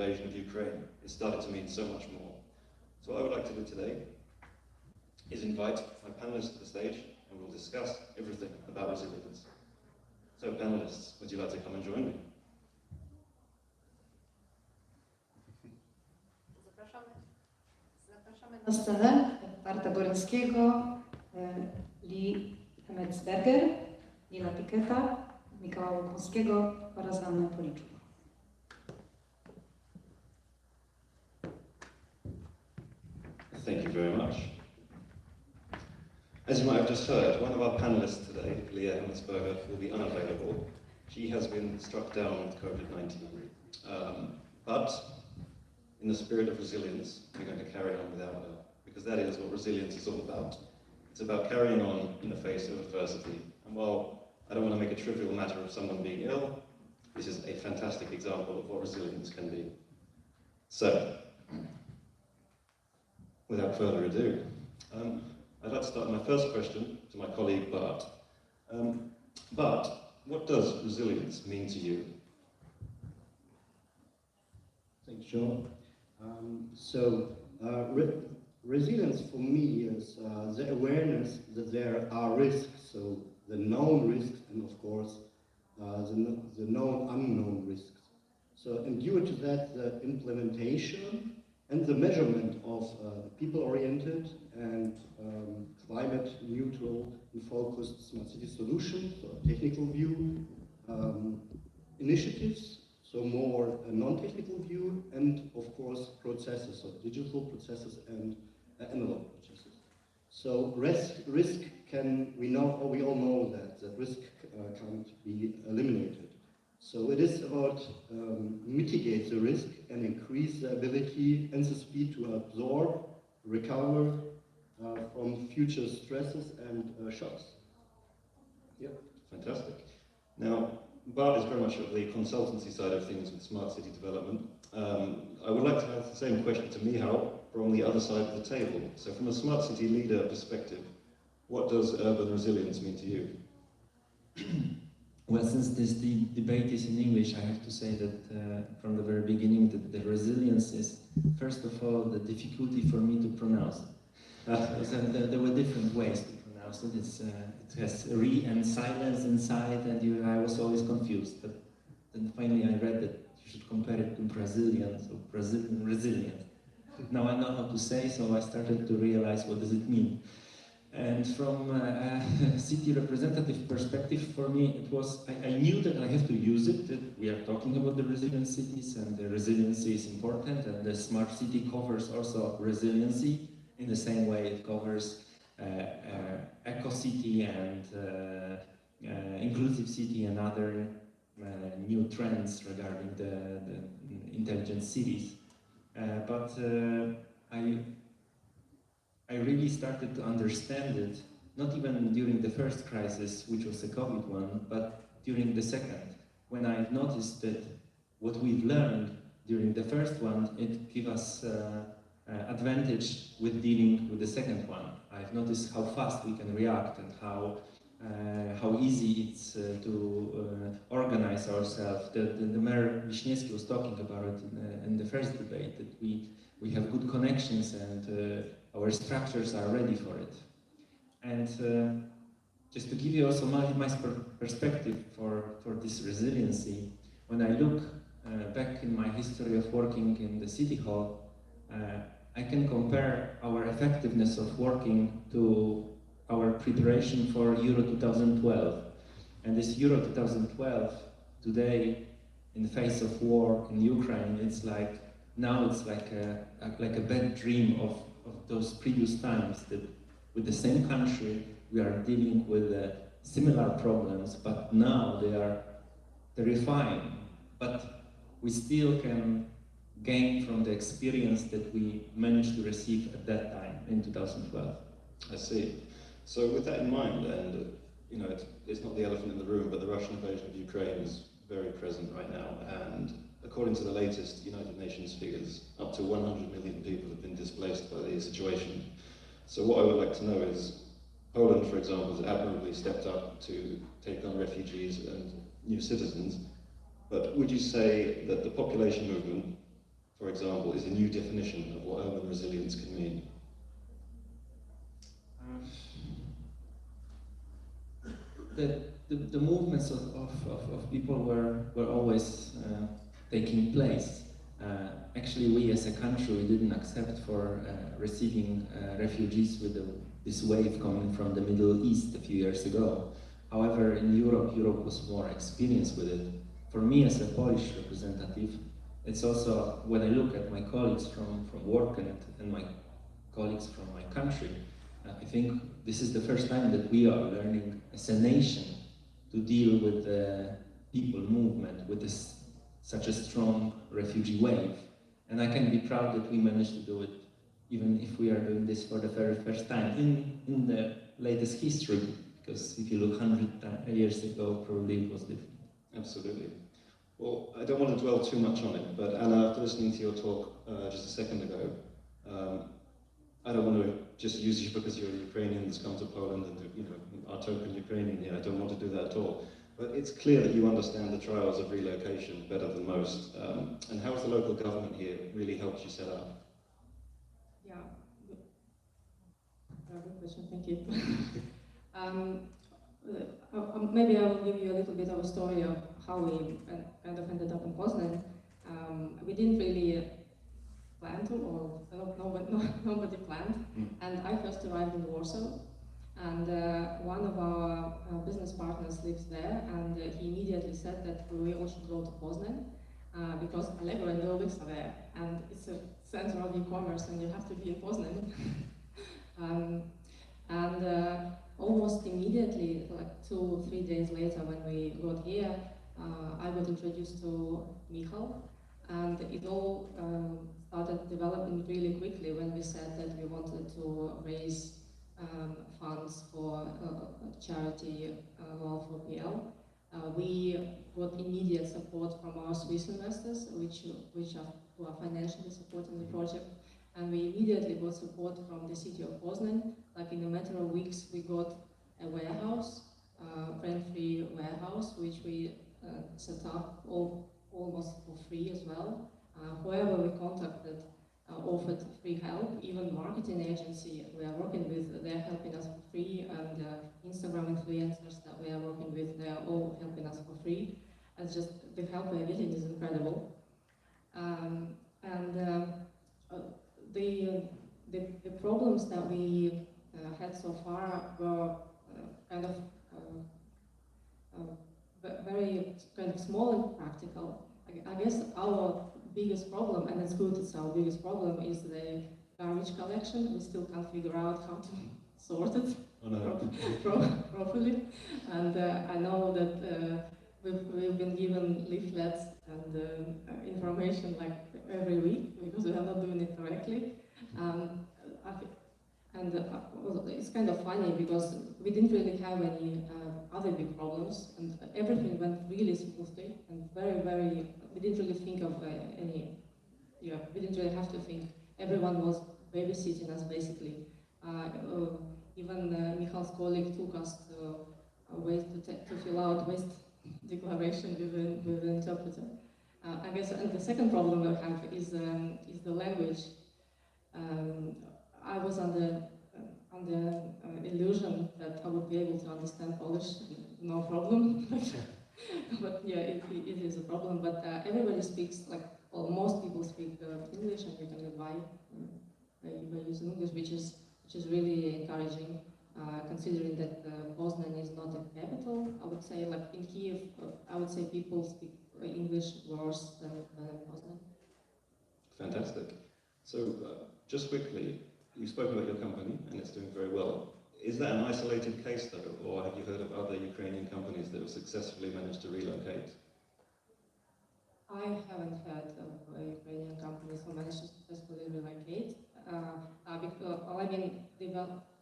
invasion of Ukraine, it started to mean so much more. So what I would like to do today is invite my panelists to the stage, and we'll discuss everything about resilience. So panelists, would you like to come and join me? Zapraszamy na scenę Barta Boryńskiego, Lee Hemetsberger, Nila Piketa, Michała Łukowskiego oraz Annę Policzuk. Thank you very much. As you might have just heard, one of our panelists today, Leah Hemetsberger, will be unavailable. She has been struck down with COVID-19. But in the spirit of resilience, we're going to carry on without her, because that is what resilience is all about. It's about carrying on in the face of adversity. And while I don't want to make a trivial matter of someone being ill, this is a fantastic example of what resilience can be. So, without further ado, I'd like to start my first question to my colleague Bart. Bart, what does resilience mean to you? Thanks, Joe. Resilience for me is the awareness that there are risks, so the known risks and of course the known unknown risks. So, and due to that, the implementation and the measurement of people-oriented and climate-neutral and focused smart city solutions, so a technical view, initiatives, so more a non-technical view, and of course processes, so digital processes and analog processes. So risk can, we all know that risk can't be eliminated. So it is about mitigate the risk and increase the ability and the speed to absorb, recover from future stresses and shocks. Yeah, fantastic. Now, Bart is very much of the consultancy side of things with smart city development. I would like to have the same question to Michał from the other side of the table. So from a smart city leader perspective, what does urban resilience mean to you? Well, since this debate is in English, I have to say that from the very beginning that the resilience is, first of all, the difficulty for me to pronounce it. There were different ways to pronounce it. It has re and silence inside, and I was always confused. But then finally I read that you should compare it to Brazilian, so Brazilian resilient. Now I know how to say, so I started to realize what does it mean. And from a city representative perspective, for me, it was, I knew that I have to use it, that we are talking about the resilient cities, and the resiliency is important, and the smart city covers also resiliency in the same way it covers eco-city and inclusive city and other new trends regarding the intelligent cities. But I really started to understand it, not even during the first crisis, which was the COVID one, but during the second, when I noticed that what we've learned during the first one, it gave us advantage with dealing with the second one. I've noticed how fast we can react and how easy it's to organize ourselves. The Mayor Wiśniewski was talking about it in the first debate, that we have good connections and our structures are ready for it. And just to give you also my perspective for this resiliency, when I look back in my history of working in the City Hall, I can compare our effectiveness of working to our preparation for Euro 2012. And this Euro 2012, today, in the face of war in Ukraine, it's like, now it's like a bad dream of those previous times, that with the same country we are dealing with similar problems, but now they are terrifying. But we still can gain from the experience that we managed to receive at that time in 2012. I see. So with that in mind, and it's not the elephant in the room, but the Russian invasion of Ukraine is very present right now, and according to the latest United Nations figures, up to 100 million people have been displaced by the situation. So what I would like to know is, Poland, for example, has admirably stepped up to take on refugees and new citizens, but would you say that the population movement for example, is a new definition of what urban resilience can mean? The movements of people were always taking place. Actually, we as a country, we didn't accept for receiving refugees with this wave coming from the Middle East a few years ago. However, in Europe was more experienced with it. For me as a Polish representative, it's also, when I look at my colleagues from work and my colleagues from my country, I think this is the first time that we are learning as a nation to deal with the people movement, with such a strong refugee wave. And I can be proud that we managed to do it, even if we are doing this for the very first time in the latest history, because if you look 100 years ago, probably it was different. Absolutely. Well, I don't want to dwell too much on it, but Anna, after listening to your talk just a second ago, I don't want to just use you because you're Ukrainian that's come to Poland and are token Ukrainian here. I don't want to do that at all. But it's clear that you understand the trials of relocation better than most. And how has the local government here really helped you set up? Yeah, good question, thank you. Maybe I will give you a little bit of a story of how we kind of ended up in Bosnia. We didn't really plan to, or nobody planned. And I first arrived in Warsaw, and one of our business partners lives there, and he immediately said that we all should go to Poznan because Allegro and Olix are there, and it's a center of e-commerce, and you have to be in Poznan. Almost immediately, like 2 or 3 days later, when we got here, I got introduced to Michal, and it all started developing really quickly when we said that we wanted to raise funds for charity Law for PL. We got immediate support from our Swiss investors, who are financially supporting the project, and we immediately got support from the city of Poznan. Like in a matter of weeks, we got a warehouse, rent-free warehouse, which we set up almost for free as well. Whoever we contacted offered free help. Even marketing agency we are working with, they're helping us for free, and Instagram influencers that we are working with, they are all helping us for free. And just the help we're getting is incredible. The problems that we had so far were kind of very kind of small and practical. I guess our biggest problem, and it's good it's our biggest problem, is the garbage collection. We still can't figure out how to sort it properly. And I know that we've been given leaflets and information like every week because we are not doing it correctly. It's kind of funny because we didn't really have any other big problems, and everything went really smoothly and very, we didn't really think of we didn't really have to think. Everyone was babysitting us basically. Even Michal's colleague took us to fill out waste declaration with the interpreter. I guess, and the second problem we have is the language. I was under illusion that I would be able to understand Polish, no problem. But yeah, it is a problem. But everybody speaks, well, most people speak English, and you can get by using English, which is really encouraging, considering that Poznan is not a capital. I would say, like in Kiev, I would say people speak English worse than in Poznan. Fantastic. So, just quickly, you've spoken about your company, and it's doing very well. Is that an isolated case, though, or have you heard of other Ukrainian companies that have successfully managed to relocate? I haven't heard of Ukrainian companies who managed to successfully relocate.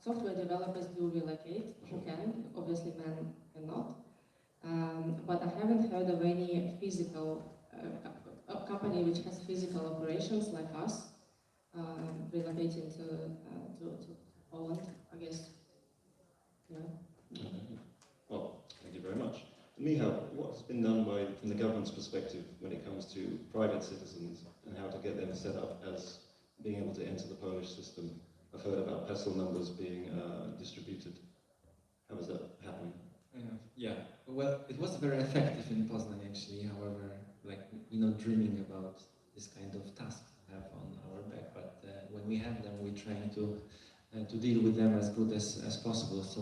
Software developers do relocate, who can, obviously men cannot. But I haven't heard of any physical, a company which has physical operations like us, relocating to Poland, I guess. Yeah. Okay. Well, thank you very much. Michal, what's been done from the government's perspective when it comes to private citizens and how to get them set up as being able to enter the Polish system. I've heard about PESEL numbers being distributed. How is that happening? Yeah, well, it was very effective in Poznan actually. However, like we're not dreaming about this kind of task to have on our back, but when we have them, we're trying to deal with them as good as possible. So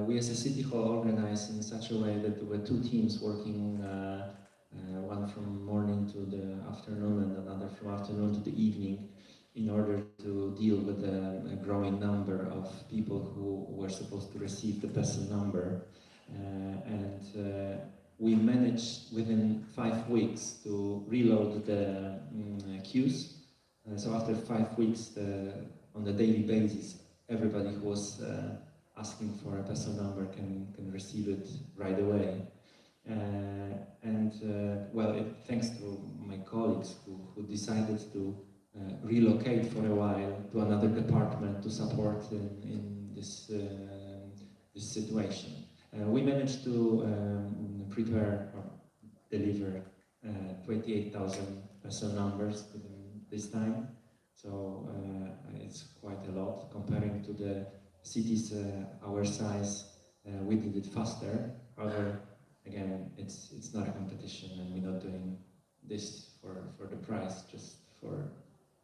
we as a city hall organized in such a way that there were two teams working, one from morning to the afternoon and another from afternoon to the evening, in order to deal with a growing number of people who were supposed to receive the PESEL number. We managed within 5 weeks to reload the queues. So after 5 weeks, on a daily basis, everybody who was asking for a PESEL number can receive it right away. Well, thanks to my colleagues who decided to relocate for a while to another department to support in this situation. We managed to prepare or deliver 28,000 PESEL numbers within this time. So it's quite a lot comparing to the cities our size. We did it faster. However, again, it's not a competition, and we're not doing this for the price, just for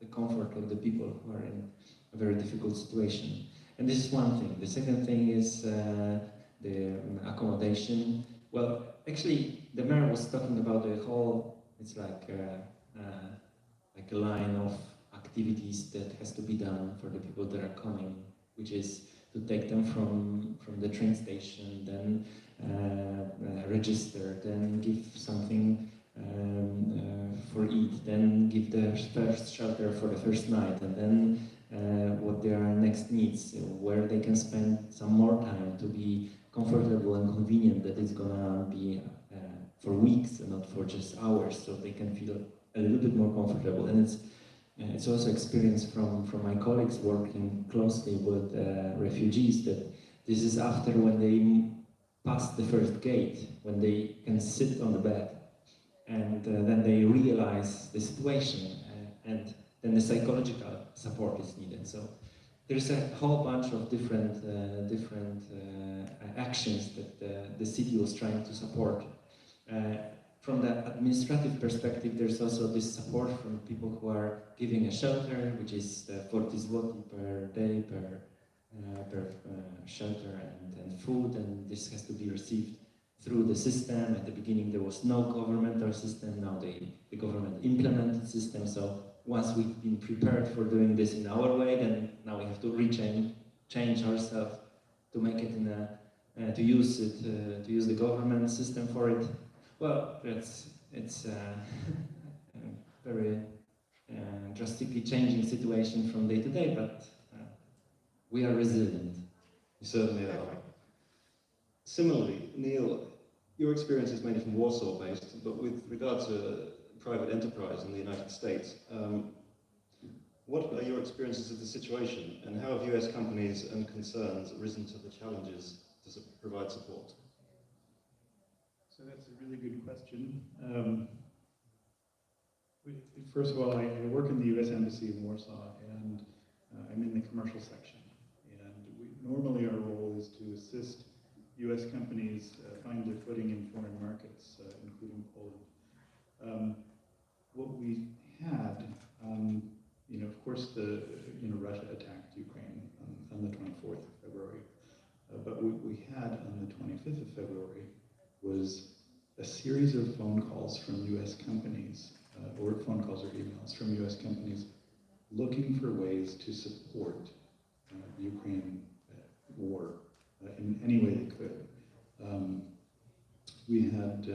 the comfort of the people who are in a very difficult situation. And this is one thing. The second thing is the accommodation. Well, actually, the mayor was talking about the whole, it's like a line of activities that has to be done for the people that are coming, which is to take them from the train station, then register, then give something for eat, then give the first shelter for the first night, and then what their next needs, where they can spend some more time to be comfortable and convenient, that it's gonna be for weeks and not for just hours, so they can feel a little bit more comfortable. And it's also experience from my colleagues working closely with refugees, that this is after when they pass the first gate, when they can sit on the bed, and then they realize the situation, and then the psychological support is needed. So there's a whole bunch of different actions that the city was trying to support. From the administrative perspective, there's also this support from people who are giving a shelter, which is 40 zloty per day per shelter and food, and this has to be received through the system. At the beginning there was no governmental system, now the government implemented system, so once we've been prepared for doing this in our way, then now we have to change ourselves to make it in to use the government system for it. Well, it's a very drastically changing situation from day to day, but we are resilient. You certainly are. Similarly, Neil, your experience is mainly from Warsaw based, but with regard to private enterprise in the United States, what are your experiences of the situation, and how have US companies and concerns risen to the challenges to provide support? So that's a really good question. First of all, I work in the U.S. Embassy in Warsaw, and I'm in the commercial section. And normally our role is to assist U.S. companies find their footing in foreign markets, including Poland. What we had, of course, Russia attacked Ukraine on the 24th of February. But what we had on the 25th of February was a series of phone calls from U.S. companies, or phone calls or emails from U.S. companies looking for ways to support the Ukraine war in any way they could. We had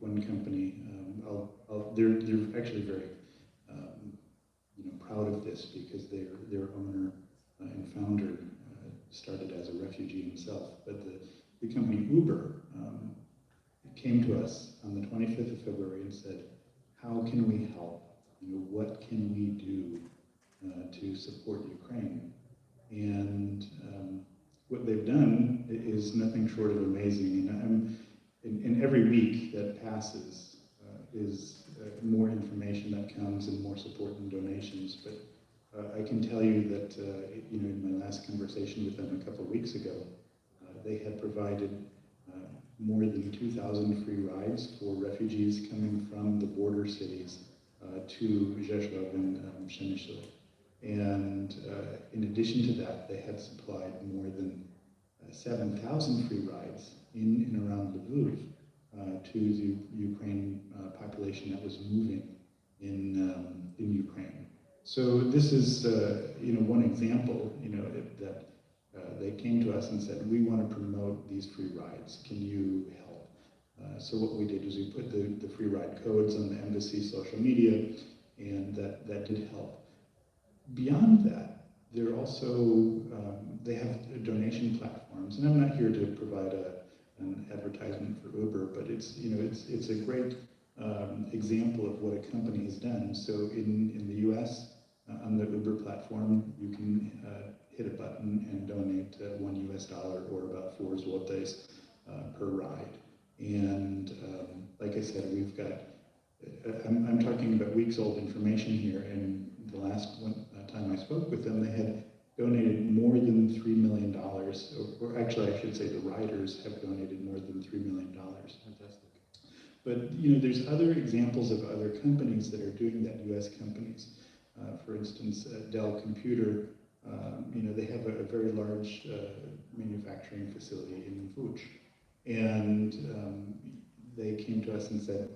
one company, they're actually very proud of this, because their owner and founder started as a refugee himself, but the company Uber came to us on the 25th of February and said, how can we help? What can we do to support Ukraine? And what they've done is nothing short of amazing. And every week that passes is more information that comes and more support and donations. But I can tell you that in my last conversation with them a couple of weeks ago, they had provided more than 2,000 free rides for refugees coming from the border cities to Rzeszów and Przemyśl. And in addition to that, they had supplied more than 7,000 free rides in and around Lviv to the Ukraine population that was moving in Ukraine. So this is one example that they came to us and said, we want to promote these free rides. Can you help? So what we did is we put the free ride codes on the embassy social media, and that did help. Beyond that, they're also they have donation platforms, and I'm not here to provide an advertisement for Uber, but it's a great example of what a company has done. So in the U.S. On the Uber platform, you can hit a button and donate $1 or about 4 zlotys per ride. And like I said, we've got, I'm talking about weeks old information here, and the last time I spoke with them, they had donated more than $3 million, or actually I should say the riders have donated more than $3 million. Fantastic. But there's other examples of other companies that are doing that, US companies. For instance, Dell Computer, they have a very large manufacturing facility in Łódź. And they came to us and said,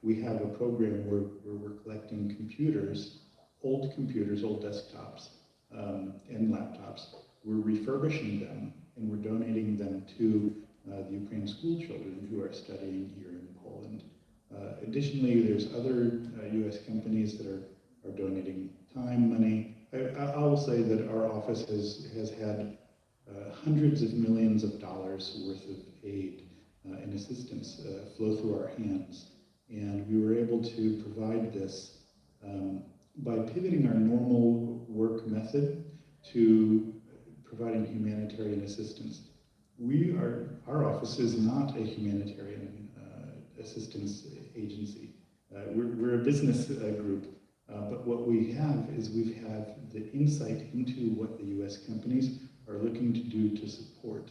we have a program where we're collecting computers, old desktops, and laptops. We're refurbishing them, and we're donating them to the Ukrainian school children who are studying here in Poland. Additionally, there's other US companies that are donating time, money. I will say that our office has had hundreds of millions of dollars worth of aid and assistance flow through our hands. And we were able to provide this by pivoting our normal work method to providing humanitarian assistance. Our office is not a humanitarian assistance agency. We're a business group. But what we have is we've had the insight into what the U.S. companies are looking to do to support,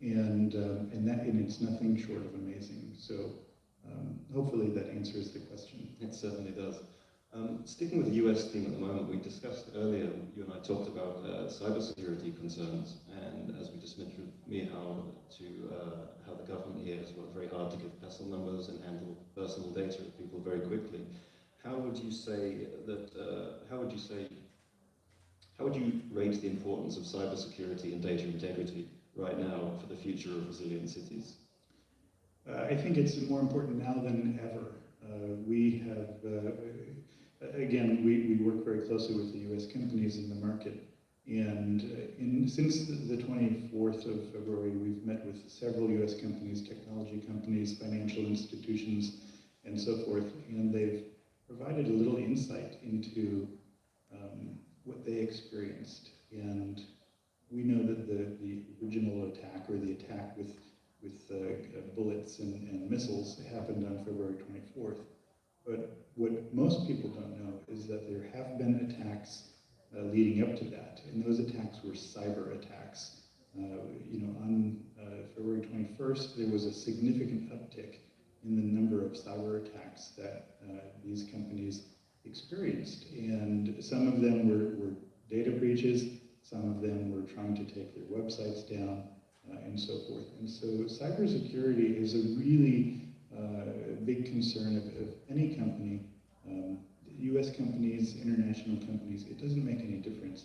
and it's nothing short of amazing. So hopefully that answers the question. It certainly does. Sticking with the US theme at the moment, we discussed earlier, you and I talked about cybersecurity concerns, and as we just mentioned, how the government here has worked very hard to give personal numbers and handle personal data of people very quickly. How would you rate the importance of cybersecurity and data integrity right now for the future of resilient cities? I think it's more important now than ever. We have, again, we work very closely with the U.S. companies in the market, and since the 24th of February, we've met with several U.S. companies, technology companies, financial institutions, and so forth, and they've provided a little insight into what they experienced. And we know that the original attack, or the attack with bullets and missiles, happened on February 24th. But what most people don't know is that there have been attacks leading up to that, and those attacks were cyber attacks. On February 21st, there was a significant uptick in the number of cyber attacks that these companies experienced. And some of them were data breaches, some of them were trying to take their websites down, and so forth. And so cybersecurity is a really big concern of any company, US companies, international companies. It doesn't make any difference.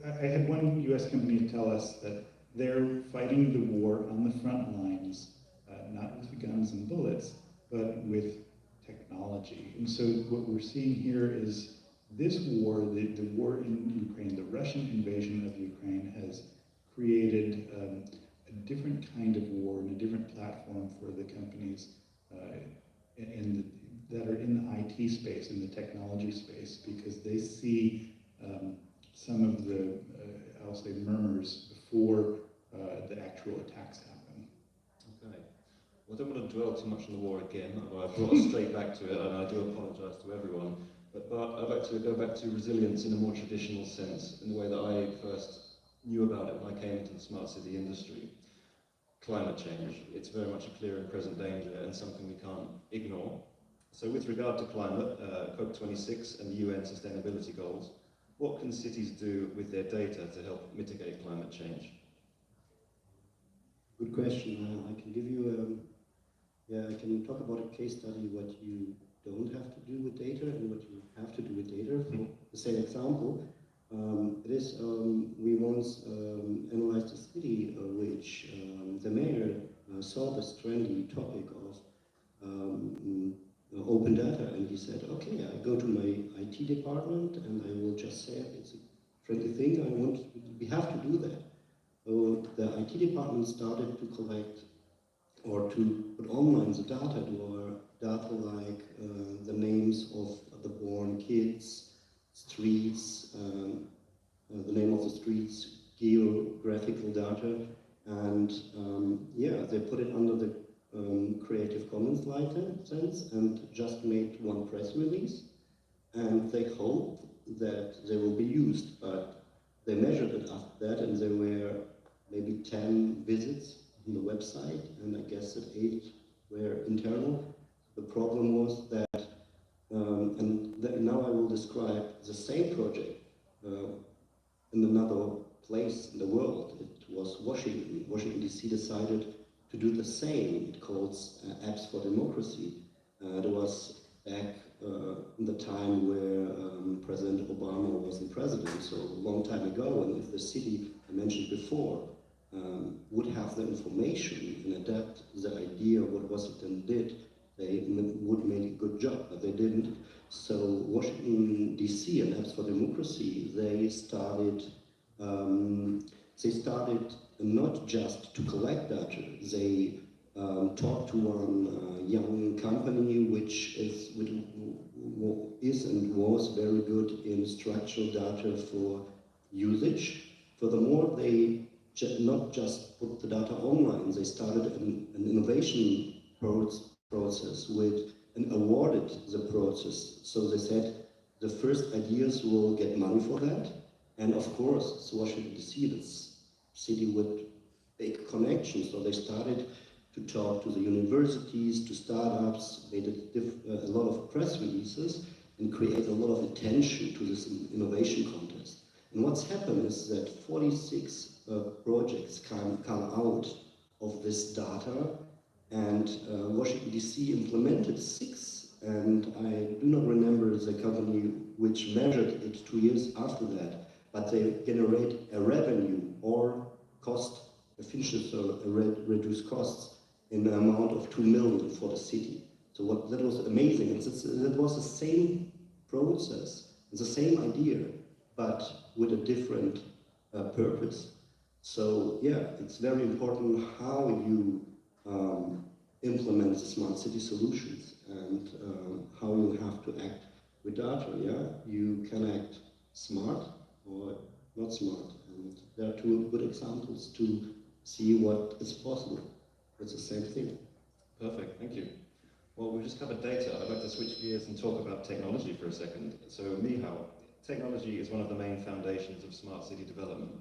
I had one US company tell us that they're fighting the war on the front lines, not with guns and bullets, but with technology. And so what we're seeing here is this war, the war in Ukraine, the Russian invasion of Ukraine, has created a different kind of war and a different platform for the companies that are in the IT space, in the technology space, because they see some of the, I'll say, murmurs before the actual attacks happen. Okay. I don't want to dwell too much on the war again, although I've brought us straight back to it, and I do apologise to everyone. But I'd like to go back to resilience in a more traditional sense, in the way that I first knew about it when I came into the smart city industry. Climate change, it's very much a clear and present danger and something we can't ignore. So with regard to climate, COP26 and the UN sustainability goals, what can cities do with their data to help mitigate climate change? Good question. I can give you, I can talk about a case study what you don't have to do with data and what you have to do with data. For the same example, we once analyzed a city which the mayor saw this trendy topic of open data, and he said, okay, I go to my IT department and I will just say it's a trendy thing, we have to do that. So the IT department started to collect or to put online the data like the names of the born kids, streets, the name of the streets, geographical data, and they put it under the Creative Commons license and just made one press release, and they hope that they will be used, but they measured it after that, and there were maybe 10 visits on the website, and I guess that 8 were internal. The problem was that, now I will describe the same project in another place in the world. It was Washington. Washington DC decided to do the same. It calls Apps for Democracy. It was back in the time where President Obama wasn't president, so a long time ago, and if the city I mentioned before would have the information and adapt the idea of what was it and did, they would make a good job, but they didn't. So Washington DC and Apps for Democracy, they started not just to collect data, they talked to one young company which is and was very good in structural data for usage. Furthermore, they not just put the data online, they started an innovation process and awarded the process. So they said the first ideas will get money for that. And of course, it's Washington DC, this city with big connections. So they started to talk to the universities, to startups, made a lot of press releases and create a lot of attention to this innovation contest. And what's happened is that 46 projects come out of this data, and Washington DC implemented 6, and I do not remember the company which measured it 2 years after that, but they generate a revenue or cost efficiency, or reduce costs in the amount of 2 million for the city. So that was amazing. It was the same process, the same idea, but with a different purpose. So it's very important how you implement the smart city solutions and how you have to act with data. You can act smart or not smart, and there are 2 good examples to see what is possible. It's the same thing. Perfect, thank you. Well, we just covered data. I'd like to switch gears and talk about technology for a second. So, Michał, technology is one of the main foundations of smart city development.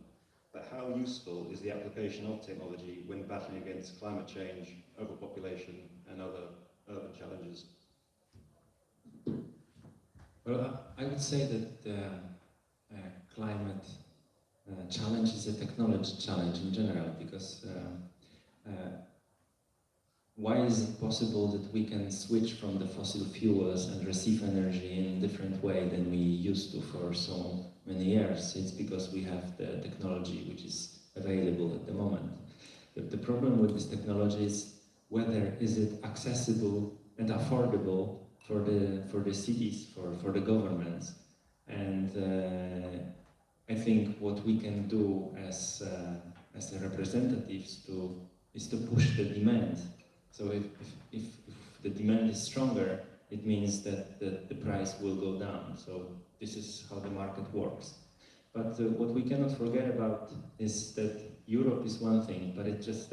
But how useful is the application of technology when battling against climate change, overpopulation, and other urban challenges? Well, I would say that the climate challenge is a technology challenge in general, because why is it possible that we can switch from the fossil fuels and receive energy in a different way than we used to for so many years? It's because we have the technology which is available at the moment. The problem with this technology is whether is it accessible and affordable for the cities, for the governments. And I think what we can do as the representatives is to push the demand. So if the demand is stronger, it means that the price will go down. So this is how the market works. But what we cannot forget about is that Europe is one thing, but it's just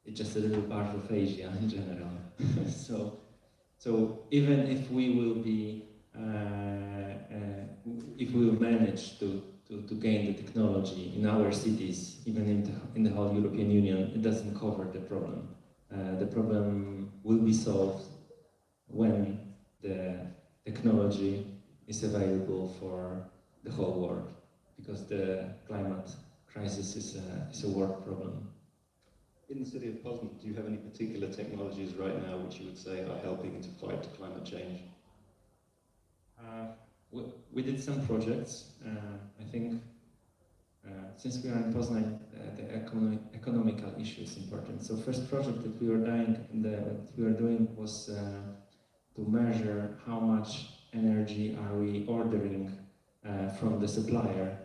it's just a little part of Asia in general. So even if we will be, if we will manage to gain the technology in our cities, even in the whole European Union, it doesn't cover the problem. The problem will be solved when the technology is available for the whole world, because the climate crisis is a world problem. In the city of Poznan, do you have any particular technologies right now which you would say are helping to fight climate change? We did some projects. I think since we are in Poznan, the economical issue is important. So first project that we were doing was to measure how much energy are we ordering from the supplier,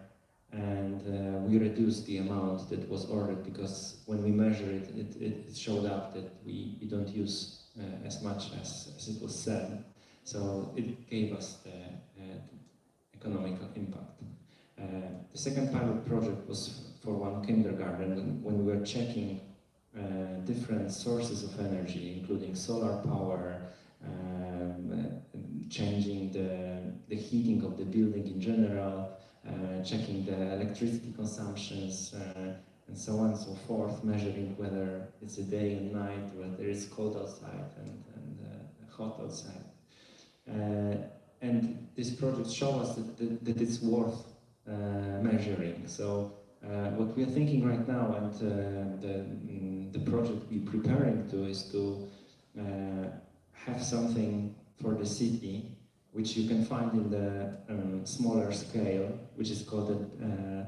and we reduced the amount that was ordered, because when we measure it showed up that we don't use as much as it was said. So it gave us the economical impact. The second pilot project was for one kindergarten, when we were checking different sources of energy, including solar power, changing the heating of the building in general, checking the electricity consumptions, and so on and so forth, measuring whether it's a day and night, whether it's cold outside and hot outside. And this project shows us that it's worth measuring. So what we are thinking right now, and the project we're preparing to, is to have something for the city, which you can find in the smaller scale, which is called a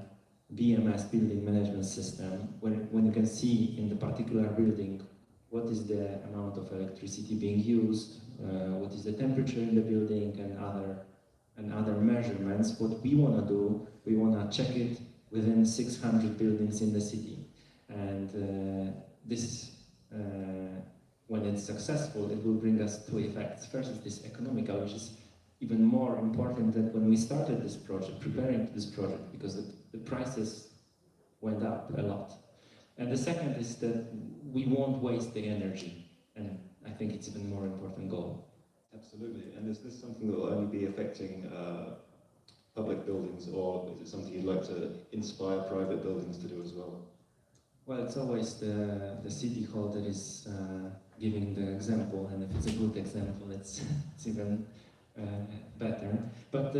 BMS, Building Management System, when you can see in the particular building what is the amount of electricity being used, what is the temperature in the building, and other measurements. What we want to do, we want to check it within 600 buildings in the city. And this, when it's successful, it will bring us two effects. First is this economical, which is even more important than when we started this project, preparing this project, because the prices went up a lot. And the second is that we won't waste the energy, and I think it's even more important goal. Absolutely. And is this something that will only be affecting public buildings, or is it something you'd like to inspire private buildings to do as well? Well, it's always the city hall that is giving the example, and if it's a good example, it's even better. But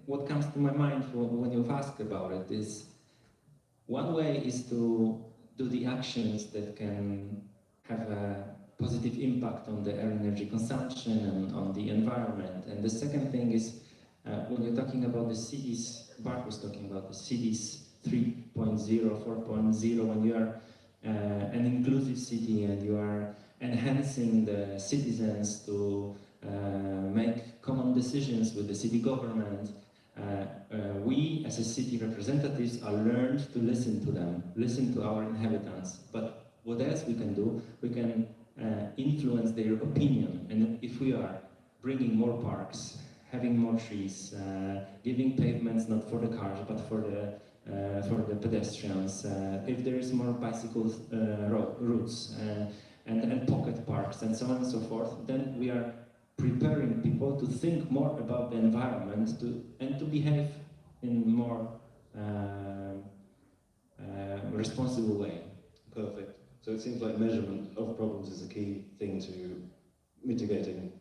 what comes to my mind when you've asked about it is, one way is to do the actions that can have a positive impact on the energy consumption and on the environment. And the second thing is, when you're talking about the cities, Bart was talking about the cities 3.0, 4.0, when you are an inclusive city and you are enhancing the citizens to make common decisions with the city government, we as a city representatives are learned to listen to them, listen to our inhabitants. But what else we can do? We can influence their opinion. And if we are bringing more parks, having more trees, giving pavements not for the cars but for the pedestrians, if there is more bicycle routes and pocket parks and so on and so forth, then we are preparing people to think more about the environment and to behave in a more responsible way. Perfect. So it seems like measurement of problems is a key thing to mitigating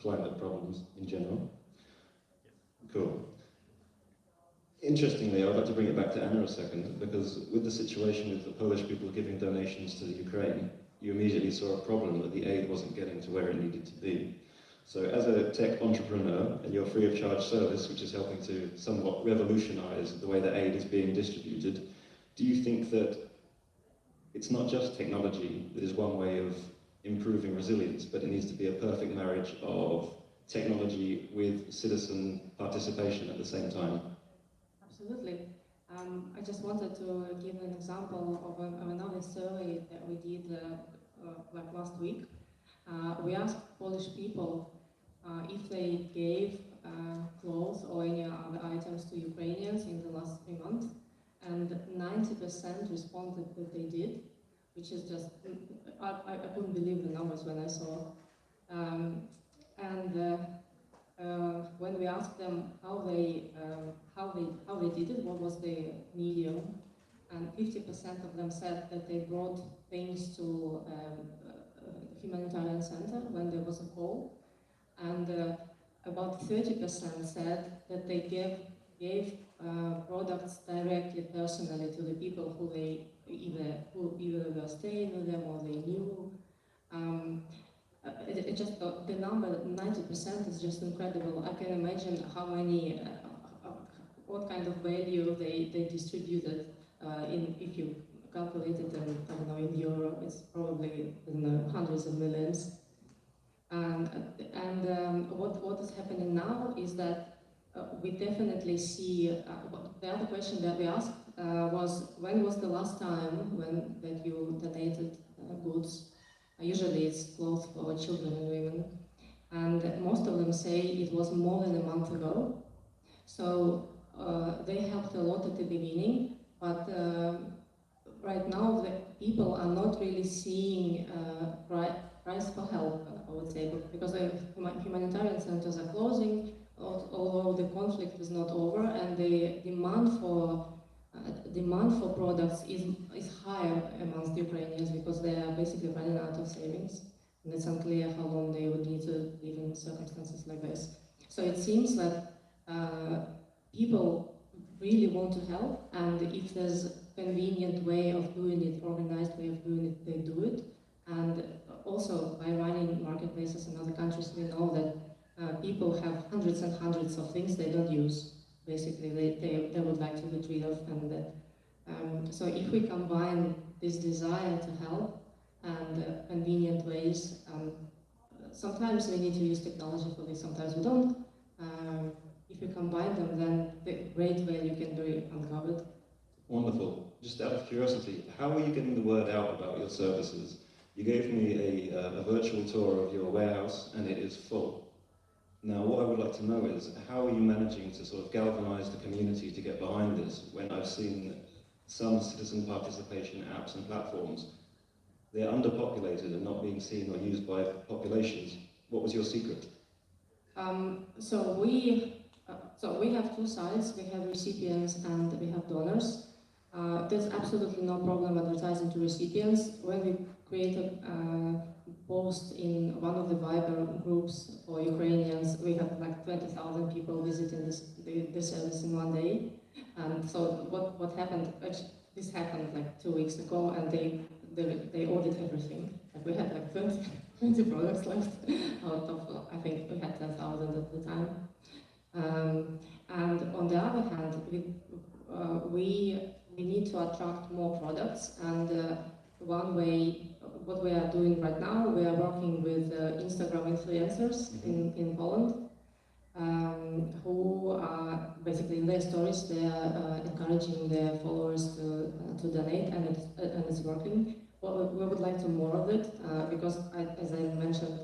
climate problems in general. Cool. Interestingly, I'd like to bring it back to Anna a second, because with the situation with the Polish people giving donations to the Ukraine, you immediately saw a problem that the aid wasn't getting to where it needed to be. So as a tech entrepreneur, and your free of charge service, which is helping to somewhat revolutionize the way that aid is being distributed, do you think that it's not just technology that is one way of improving resilience, but it needs to be a perfect marriage of technology with citizen participation at the same time? Absolutely. I just wanted to give an example of another survey that we did like last week. We asked Polish people if they gave clothes or any other items to Ukrainians in the last 3 months, and 90% responded that they did. which is just, I couldn't believe the numbers when I saw. When we asked them how they did it, what was the medium, and 50% of them said that they brought things to the humanitarian center when there was a call, and about 30% said that they gave products directly, personally, to the people who they either were staying with them or they knew. It just the number 90% is just incredible. I can imagine how many, what kind of value they distributed. If you calculate it in, I don't know, in euro, it's probably in hundreds of millions. And what is happening now is that we definitely see. The other question that we asked was, when was the last time that you donated goods? Usually it's clothes for children and women, and most of them say it was more than a month ago. So they helped a lot at the beginning, but right now the people are not really seeing price for help, I would say, because the humanitarian centers are closing, although the conflict is not over, and the demand for products is higher amongst Ukrainians because they are basically running out of savings, and it's unclear how long they would need to live in circumstances like this. So it seems that people really want to help, and if there's a convenient way of doing it, organized way of doing it, they do it. And also by running marketplaces in other countries, we know that people have hundreds and hundreds of things they don't use. Basically, they would like to get rid of, and so if we combine this desire to help and convenient ways, sometimes we need to use technology for this, sometimes we don't. If we combine them, then the great value can be uncovered. Wonderful. Just out of curiosity, how are you getting the word out about your services? You gave me a virtual tour of your warehouse, and it is full. Now, what I would like to know is, how are you managing to sort of galvanize the community to get behind this, when I've seen some citizen participation apps and platforms, they're underpopulated and not being seen or used by populations? What was your secret? So we have two sides. We have recipients and we have donors. There's absolutely no problem advertising to recipients. When we create a post in one of the Viber groups for Ukrainians, we have like 20,000 people visiting the service in one day. And so what happened, actually, this happened like 2 weeks ago, and they ordered everything. Like we had like 20 products left out of, I think we had 10,000 at the time. And on the other hand, we need to attract more products, and one way, what we are doing right now, we are working with Instagram influencers in Poland, who are basically in their stories, they are encouraging their followers to donate, and it's working. Well, we would like to more of it, because as I mentioned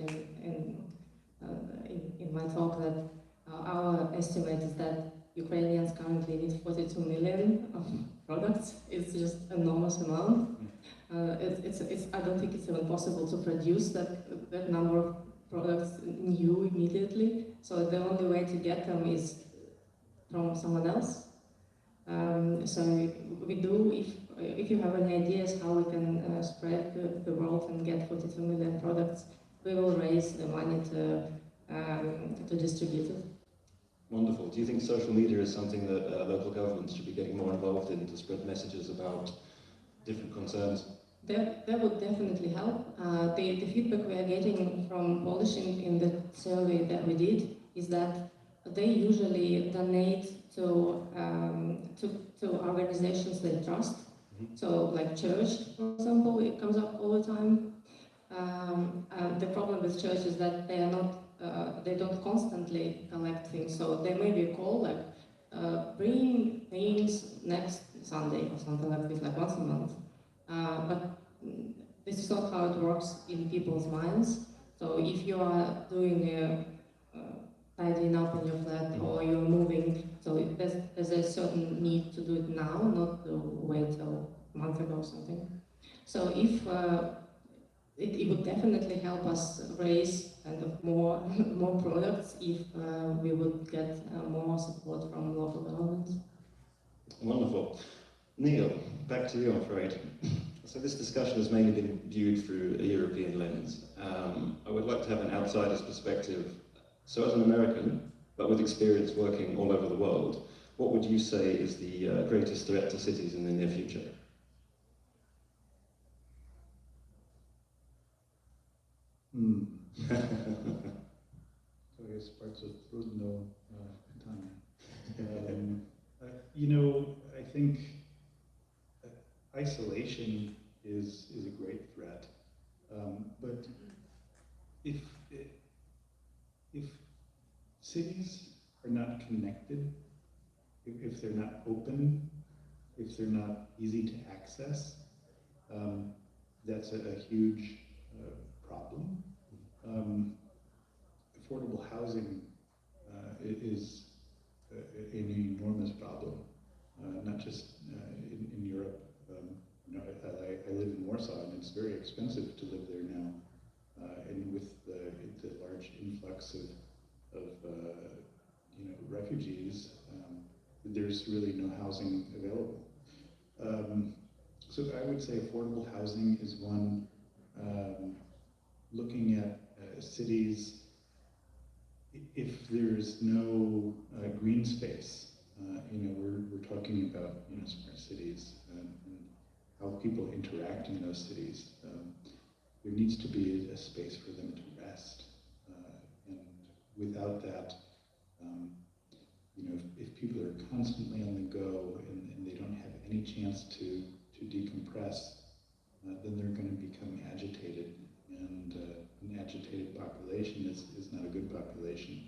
in my talk, that our estimate is that Ukrainians currently need 42 million of products. It's just an enormous amount. I don't think it's even possible to produce that number of products new immediately. So the only way to get them is from someone else. So we do, if you have any ideas how we can spread the world and get 42 million products, we will raise the money to distribute it. Wonderful. Do you think social media is something that local governments should be getting more involved in to spread messages about different concerns? That would definitely help. The feedback we are getting from Polish in the survey that we did is that they usually donate to organizations they trust. So like church, for example, it comes up all the time. The problem with church is that they are not, they don't constantly collect things. So there may be a call like, bring things next Sunday or something like this, like once a month. But this is not how it works in people's minds. So if you are doing tidying up in your flat or you're moving, so there's a certain need to do it now, not to wait till a month ago or something. So if it would definitely help us raise kind of more more products if we would get more support from local governments. Wonderful. Neil, back to you, I'm afraid. So this discussion has mainly been viewed through a European lens. I would like to have an outsider's perspective. So as an American, but with experience working all over the world, what would you say is the greatest threat to cities in the near future? So I guess parts of trudno pytanie. You know, I think isolation is a great threat, but if cities are not connected, if they're not open, if they're not easy to access, that's a huge problem. Affordable housing is an enormous problem, not just in Europe. You know, I live in Warsaw, and it's very expensive to live there now. And with the large influx of you know, refugees, there's really no housing available. So I would say affordable housing is one. Looking at cities, if there's no green space, you know, we're talking about, you know, smart cities and how people interact in those cities. There needs to be a space for them to rest, and without that, you know, if people are constantly on the go and they don't have any chance to decompress, then they're going to become agitated, and an agitated population is not a good population.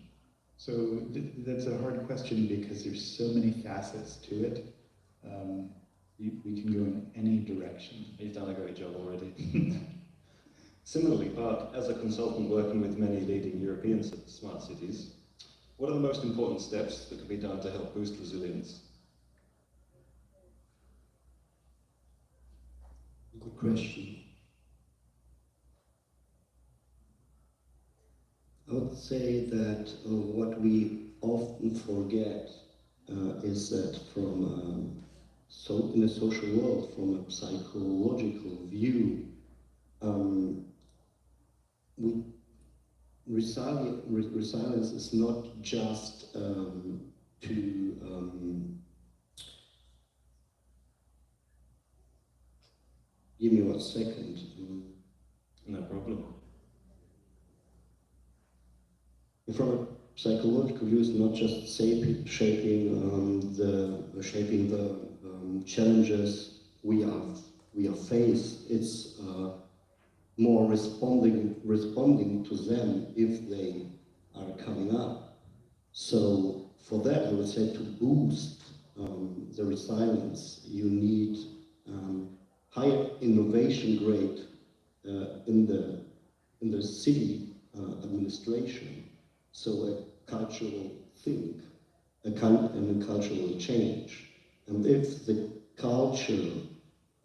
So that's a hard question because there's so many facets to it. We can go in any direction. You've done a great job already. Similarly, Bart, as a consultant working with many leading European smart cities, what are the most important steps that can be done to help boost resilience? Good question. I would say that what we often forget is that in the social world, from a psychological view, resilience is not just give me 1 second. No problem. From a psychological view, it's not just shaping the challenges we are faced. It's more responding to them if they are coming up. So for that, I would say to boost the resilience, you need higher innovation rate in the city administration. So a cultural thing, and a cultural change. And if the culture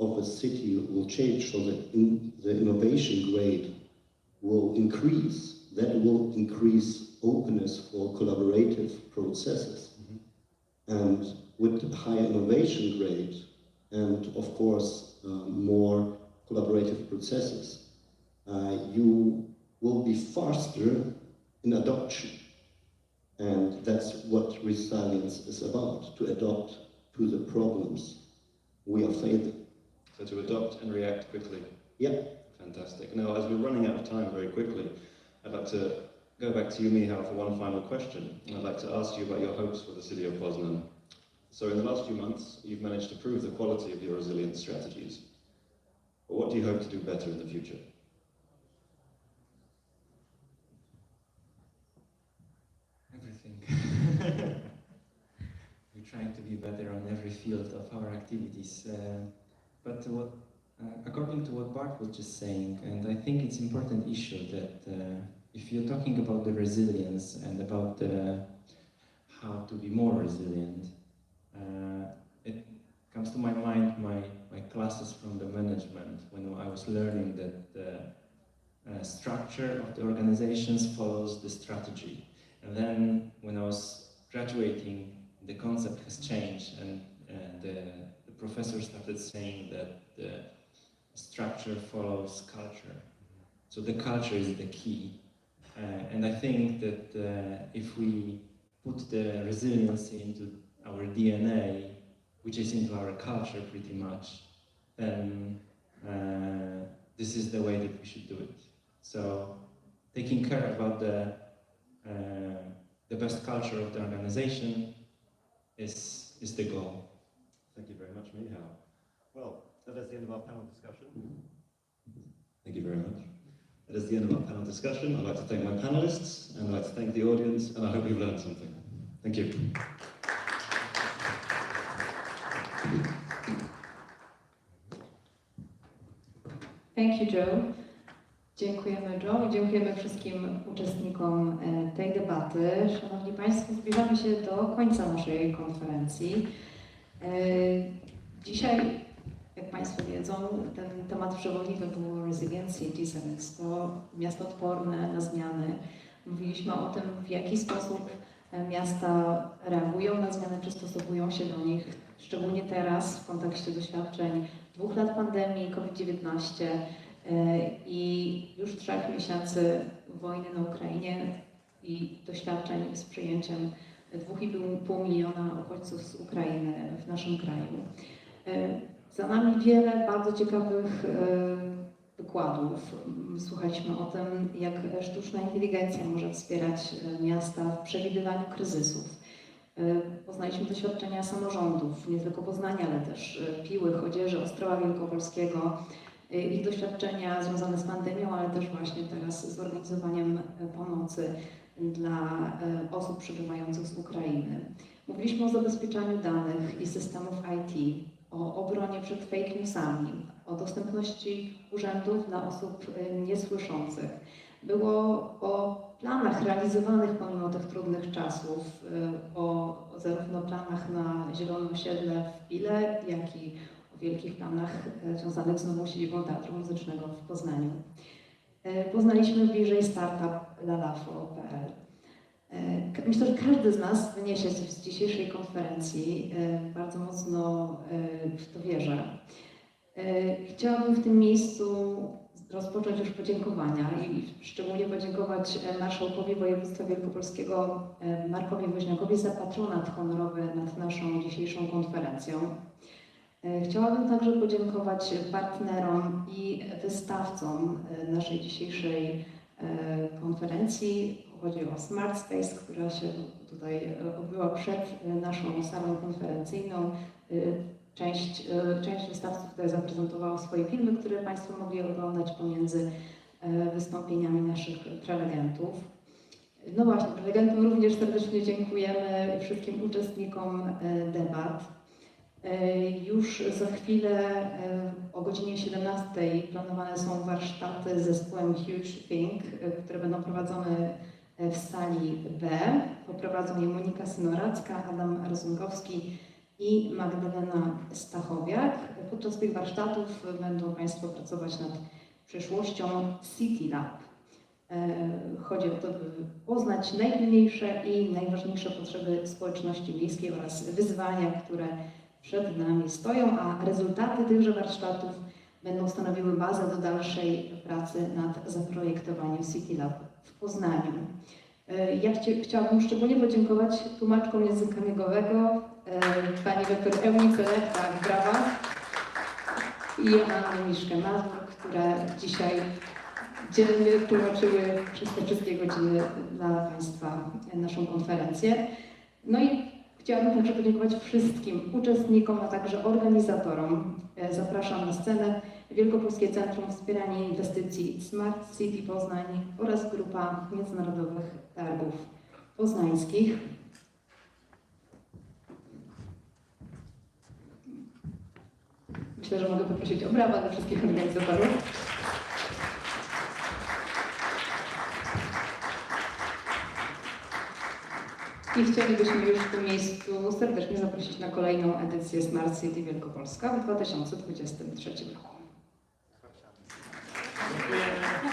of a city will change so that the innovation grade will increase, that will increase openness for collaborative processes. Mm-hmm. And with higher innovation grade and of course more collaborative processes, you will be faster in adoption. And that's what resilience is about, to adapt to the problems we are facing. So to adopt and react quickly. Yeah. Fantastic. Now, as we're running out of time very quickly, I'd like to go back to you, Michał, for one final question. I'd like to ask you about your hopes for the city of Poznan. So in the last few months, you've managed to prove the quality of your resilience strategies. But what do you hope to do better in the future? Everything. We're trying to be better on every field of our activities. But according to what Bart was just saying, and I think it's an important issue that if you're talking about the resilience and about how to be more resilient, it comes to my mind my classes from the management when I was learning that the structure of the organizations follows the strategy. And then when I was graduating, the concept has changed, and the professor started saying that the structure follows culture. So the culture is the key. And I think that if we put the resiliency into our DNA, which is into our culture pretty much, then this is the way that we should do it. So taking care about the best culture of the organization is the goal. Thank you very much, Michał. Well, that is the end of our panel discussion. Thank you very much. That is the end of our panel discussion. I'd like to thank my panelists, and I'd like to thank the audience, and I hope you've learned something. Thank you. Thank you, Joe. Dziękujemy, Joe, i dziękujemy wszystkim uczestnikom tej debaty. Szanowni Państwo, zbliżamy się do końca naszej konferencji. Dzisiaj, jak Państwo wiedzą, ten temat przewodni to było Resilient Cities, a więc to miasto odporne na zmiany. Mówiliśmy o tym, w jaki sposób miasta reagują na zmiany, przystosowują się do nich, szczególnie teraz w kontekście doświadczeń 2 lat pandemii COVID-19 i już 3 miesięcy wojny na Ukrainie i doświadczeń z przyjęciem 2,5 miliona uchodźców z Ukrainy w naszym kraju. Za nami wiele bardzo ciekawych wykładów. Słuchaliśmy o tym, jak sztuczna inteligencja może wspierać miasta w przewidywaniu kryzysów. Poznaliśmy doświadczenia samorządów, nie tylko Poznania, ale też Piły, Chodzieży, Ostrowa Wielkopolskiego, ich doświadczenia związane z pandemią, ale też właśnie teraz z organizowaniem pomocy dla osób przybywających z Ukrainy. Mówiliśmy o zabezpieczaniu danych i systemów IT, o obronie przed fake newsami, o dostępności urzędów dla osób niesłyszących. Było o planach realizowanych pomimo tych trudnych czasów, o zarówno planach na zielone osiedle w Pile, jak i o wielkich planach związanych z nową siedzibą Teatru Muzycznego w Poznaniu. Poznaliśmy bliżej startup lalafo.pl. Myślę, że każdy z nas wyniesie coś z dzisiejszej konferencji. Bardzo mocno w to wierzę. Chciałabym w tym miejscu rozpocząć już podziękowania i szczególnie podziękować marszałkowi województwa wielkopolskiego Markowi Woźniakowi za patronat honorowy nad naszą dzisiejszą konferencją. Chciałabym także podziękować partnerom i wystawcom naszej dzisiejszej konferencji. Chodzi o Smart Space, która się tutaj odbyła przed naszą salą konferencyjną. Część wystawców tutaj zaprezentowała swoje filmy, które Państwo mogli oglądać pomiędzy wystąpieniami naszych prelegentów. No właśnie, prelegentom również serdecznie dziękujemy, wszystkim uczestnikom debat. Już za chwilę o godzinie 17 planowane są warsztaty z zespołem Huge Think, które będą prowadzone w sali B. Poprowadzą je Monika Synoracka, Adam Rozumkowski i Magdalena Stachowiak. Podczas tych warsztatów będą Państwo pracować nad przyszłością City Lab. Chodzi o to, by poznać najpilniejsze i najważniejsze potrzeby społeczności miejskiej oraz wyzwania, które przed nami stoją, a rezultaty tychże warsztatów będą stanowiły bazę do dalszej pracy nad zaprojektowaniem City Lab w Poznaniu. Ja chciałabym szczególnie podziękować tłumaczkom języka migowego, pani doktor Eunice Lechta, brawa, i Joannie Miszkę-Mazur, które dzisiaj dzielnie tłumaczyły przez te wszystkie godziny dla Państwa naszą konferencję. No i chciałabym także podziękować wszystkim uczestnikom, a także organizatorom. Zapraszam na scenę Wielkopolskie Centrum Wspierania Inwestycji Smart City Poznań oraz Grupa Międzynarodowych Targów Poznańskich. Myślę, że mogę poprosić o brawa dla wszystkich organizatorów. I chcielibyśmy już w tym miejscu serdecznie zaprosić na kolejną edycję Smart City Wielkopolska w 2023 roku. Stopujemy.